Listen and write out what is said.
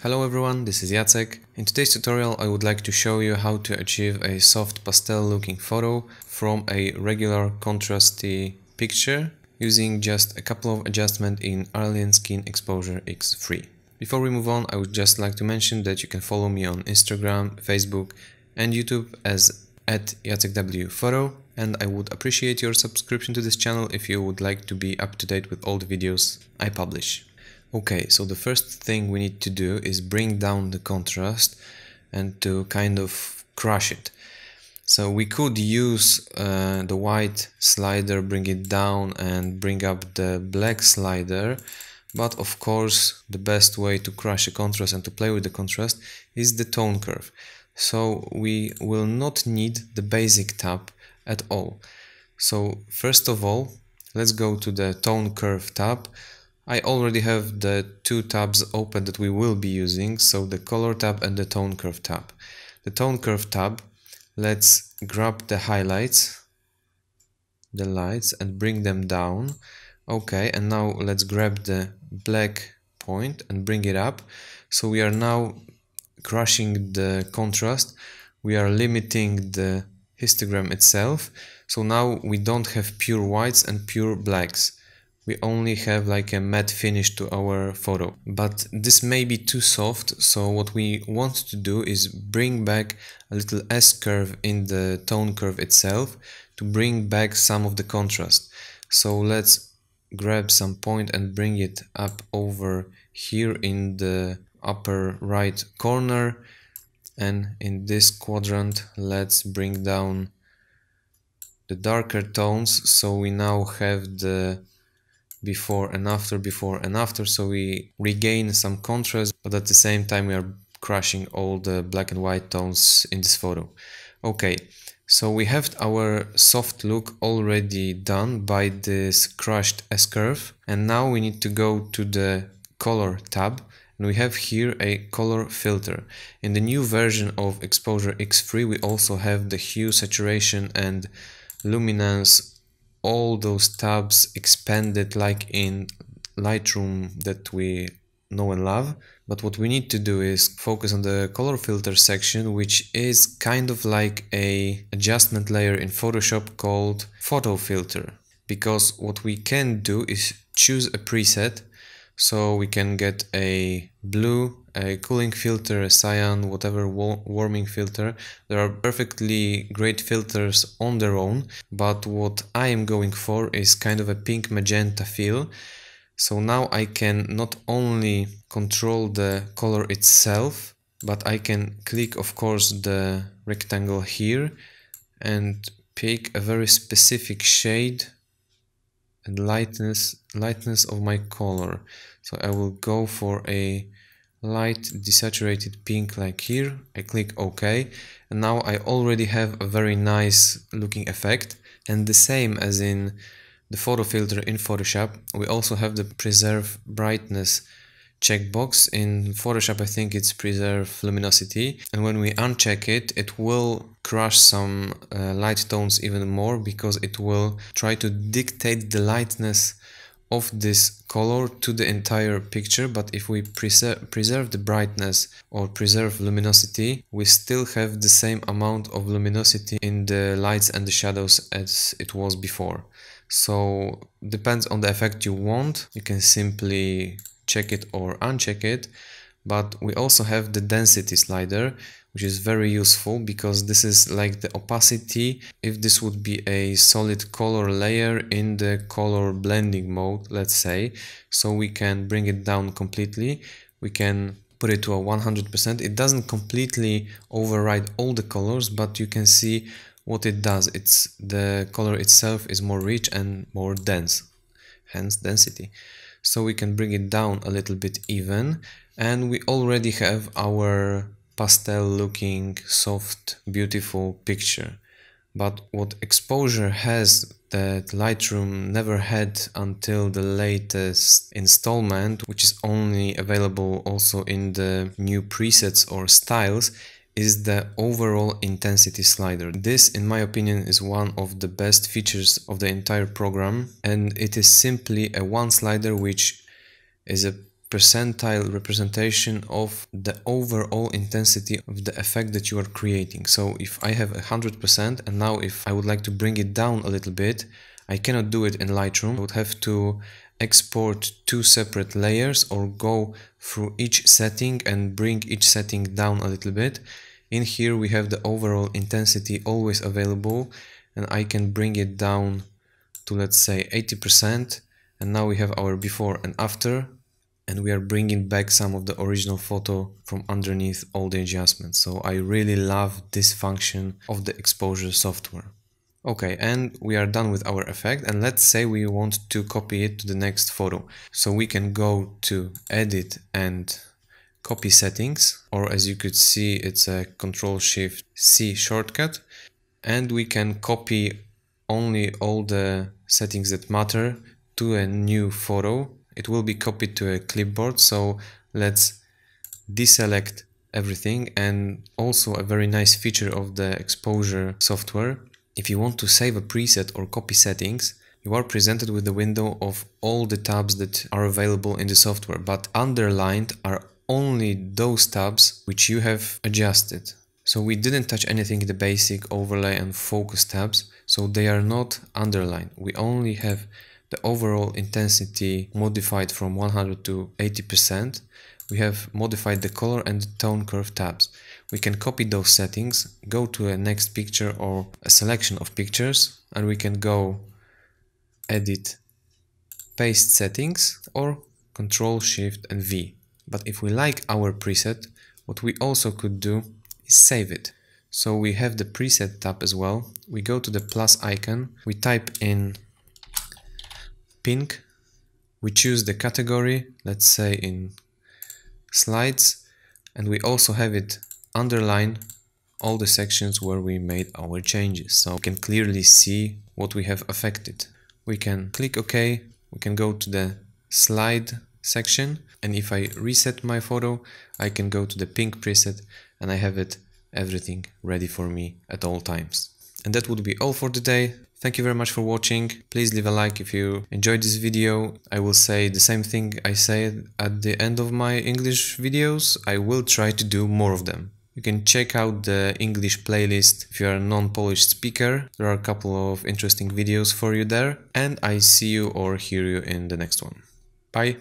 Hello everyone, this is Jacek. In today's tutorial I would like to show you how to achieve a soft pastel looking photo from a regular contrasty picture using just a couple of adjustments in Alien Skin Exposure X3. Before we move on, I would just like to mention that you can follow me on Instagram, Facebook and YouTube as @JacekWPhoto, and I would appreciate your subscription to this channel if you would like to be up to date with all the videos I publish. Okay, so the first thing we need to do is bring down the contrast and to kind of crush it. So we could use the white slider, bring it down and bring up the black slider, but of course the best way to crush a contrast and to play with the contrast is the tone curve. So we will not need the basic tab at all. So first of all, let's go to the tone curve tab. I already have the two tabs open that we will be using, so the color tab and the tone curve tab. The tone curve tab, let's grab the highlights, the lights, and bring them down. Okay, and now let's grab the black point and bring it up. So we are now crushing the contrast, we are limiting the histogram itself. So now we don't have pure whites and pure blacks. We only have like a matte finish to our photo, but this may be too soft, so what we want to do is bring back a little S-curve in the tone curve itself to bring back some of the contrast. So let's grab some point and bring it up over here in the upper right corner, and in this quadrant let's bring down the darker tones, so we now have the before and after, so we regain some contrast, but at the same time we are crushing all the black and white tones in this photo. Okay, so we have our soft look already done by this crushed S-curve, and now we need to go to the color tab, and we have here a color filter. In the new version of Exposure X3 we also have the hue, saturation and luminance, all those tabs expanded like in Lightroom that we know and love. But what we need to do is focus on the color filter section, which is kind of like a adjustment layer in Photoshop called photo filter, because what we can do is choose a preset. So we can get a blue, a cooling filter, a cyan, whatever warming filter. There are perfectly great filters on their own, but what I am going for is kind of a pink magenta feel. So now I can not only control the color itself, but I can click of course the rectangle here and pick a very specific shade and lightness of my color. So I will go for a light desaturated pink like here. I click OK, and now I already have a very nice looking effect. And the same as in the photo filter in Photoshop, we also have the preserve brightness checkbox. In Photoshop I think it's preserve luminosity, and when we uncheck it, it will crush some light tones even more, because it will try to dictate the lightness of this color to the entire picture. But if we preserve the brightness or preserve luminosity, we still have the same amount of luminosity in the lights and the shadows as it was before. So depends on the effect you want, you can simply check it or uncheck it. But we also have the density slider, which is very useful because this is like the opacity if this would be a solid color layer in the color blending mode, let's say. So we can bring it down completely, we can put it to a 100%. It doesn't completely override all the colors, but you can see what it does. It's the color itself is more rich and more dense, hence density. So we can bring it down a little bit even, and we already have our pastel looking soft beautiful picture. But what Exposure has that Lightroom never had until the latest installment, which is only available also in the new presets or styles, is the overall intensity slider. This, in my opinion, is one of the best features of the entire program, and it is simply a one slider which is a percentile representation of the overall intensity of the effect that you are creating. So if I have 100%, and now if I would like to bring it down a little bit, I cannot do it in Lightroom. I would have to export two separate layers or go through each setting and bring each setting down a little bit. In here we have the overall intensity always available, and I can bring it down to, let's say, 80%, and now we have our before and after, and we are bringing back some of the original photo from underneath all the adjustments. So I really love this function of the exposure software. Okay, and we are done with our effect, and let's say we want to copy it to the next photo. So we can go to Edit and Copy Settings, or as you could see, it's a Ctrl-Shift-C shortcut, and we can copy only all the settings that matter to a new photo. It will be copied to a clipboard, so let's deselect everything. And also a very nice feature of the exposure software, if you want to save a preset or copy settings, you are presented with the window of all the tabs that are available in the software, but underlined are only those tabs which you have adjusted. So we didn't touch anything in the basic, overlay and focus tabs, so they are not underlined. We only have the overall intensity modified from 100 to 80%. We have modified the color and the tone curve tabs. We can copy those settings, go to a next picture or a selection of pictures, and we can go Edit, Paste Settings, or Ctrl, Shift and V. But if we like our preset, what we also could do is save it. So we have the preset tab as well. We go to the plus icon, we type in pink, we choose the category, let's say in slides, and we also have it underline all the sections where we made our changes, so we can clearly see what we have affected. We can click OK, we can go to the slide section, and if I reset my photo, I can go to the pink preset and I have everything ready for me at all times. And that would be all for today. Thank you very much for watching. Please leave a like if you enjoyed this video. I will say the same thing I say at the end of my English videos. I will try to do more of them. You can check out the English playlist if you are a non-Polish speaker. There are a couple of interesting videos for you there. And I see you or hear you in the next one. Bye!